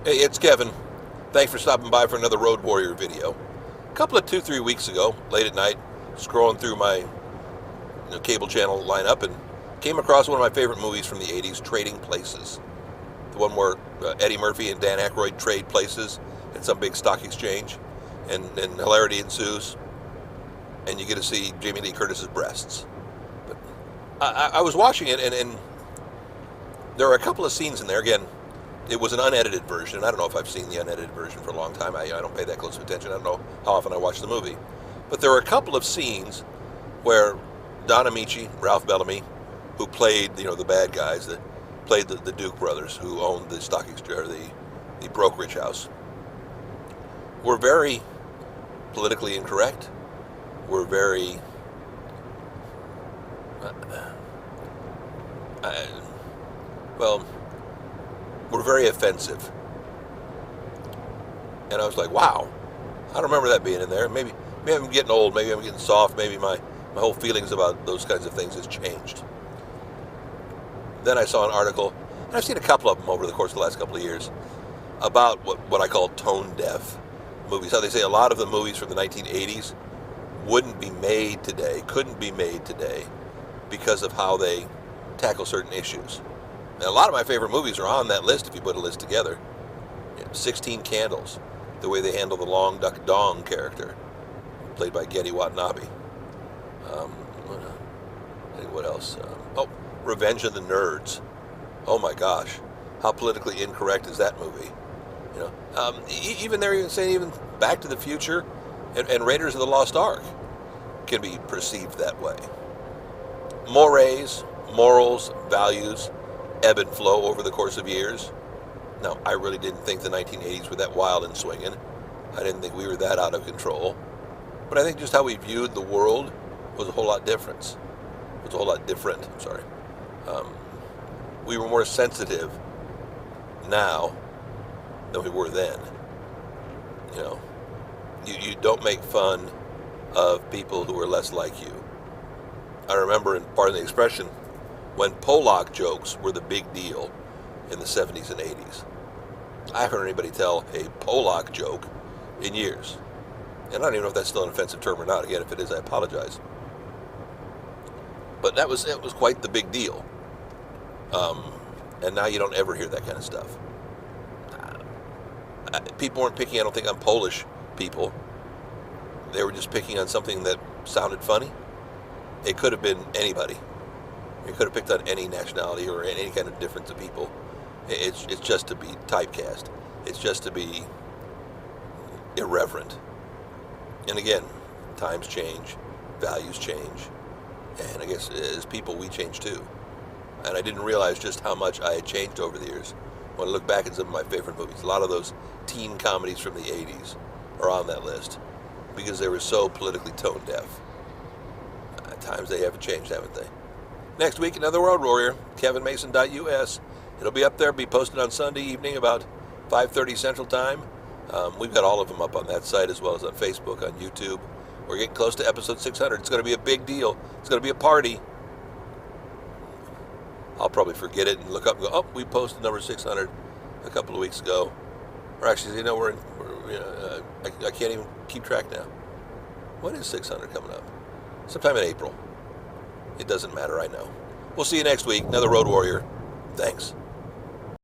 Hey, it's Kevin. Thanks for stopping by for another Road Warrior video. A couple of 2, 3 weeks ago, late at night, scrolling through my cable channel lineup and came across one of my favorite movies from the 80s, Trading Places. The one where Eddie Murphy and Dan Aykroyd trade places in some big stock exchange, and hilarity ensues, and you get to see Jamie Lee Curtis's breasts. But I was watching it, and there are a couple of scenes in there. Again, it was an unedited version. I don't know if I've seen the unedited version for a long time. I don't pay that close attention. I don't know how often I watch the movie. But there were a couple of scenes where Don Ameche, Ralph Bellamy, who played the bad guys that played the Duke brothers who owned the stock exchange, or the brokerage house, were very politically incorrect. Were very were very offensive. And I was like, wow, I don't remember that being in there. Maybe I'm getting old, maybe I'm getting soft, maybe my whole feelings about those kinds of things has changed. Then I saw an article, and I've seen a couple of them over the course of the last couple of years, about what I call tone-deaf movies. How they say a lot of the movies from the 1980s wouldn't be made today, couldn't be made today, because of how they tackle certain issues. And a lot of my favorite movies are on that list if you put a list together. 16 Candles, the way they handle the Long Duck Dong character, played by Geddy Watanabe. What else? Revenge of the Nerds. Oh my gosh, how politically incorrect is that movie? Even they're even saying even Back to the Future and Raiders of the Lost Ark can be perceived that way. Mores, morals, values ebb and flow over the course of years. Now, I really didn't think the 1980s were that wild and swinging. I didn't think we were that out of control. But I think just how we viewed the world was a whole lot different. We were more sensitive now than we were then. You don't make fun of people who are less like you. I remember, and pardon the expression, when Pollock jokes were the big deal in the 70s and 80s. I haven't heard anybody tell a Pollock joke in years. And I don't even know if that's still an offensive term or not. Again, if it is, I apologize. But it was quite the big deal. And now you don't ever hear that kind of stuff. People weren't picking, I don't think, on Polish people. They were just picking on something that sounded funny. It could have been anybody. You could have picked on any nationality or any kind of difference of people. It's just to be typecast. It's just to be irreverent. And again, times change, values change, and I guess as people we change too. And I didn't realize just how much I had changed over the years when I look back at some of my favorite movies. A lot of those teen comedies from the 80s are on that list because they were so politically tone deaf. At times they haven't changed, haven't they? Next week, another Road Warrior, kevinmason.us. It'll be up there, be posted on Sunday evening about 5:30 Central Time. We've got all of them up on that site as well as on Facebook, on YouTube. We're getting close to episode 600. It's going to be a big deal. It's going to be a party. I'll probably forget it and look up and go, oh, we posted number 600 a couple of weeks ago. Or actually, I can't even keep track now. When is 600 coming up? Sometime in April. It doesn't matter, I know. We'll see you next week. Another Road Warrior. Thanks.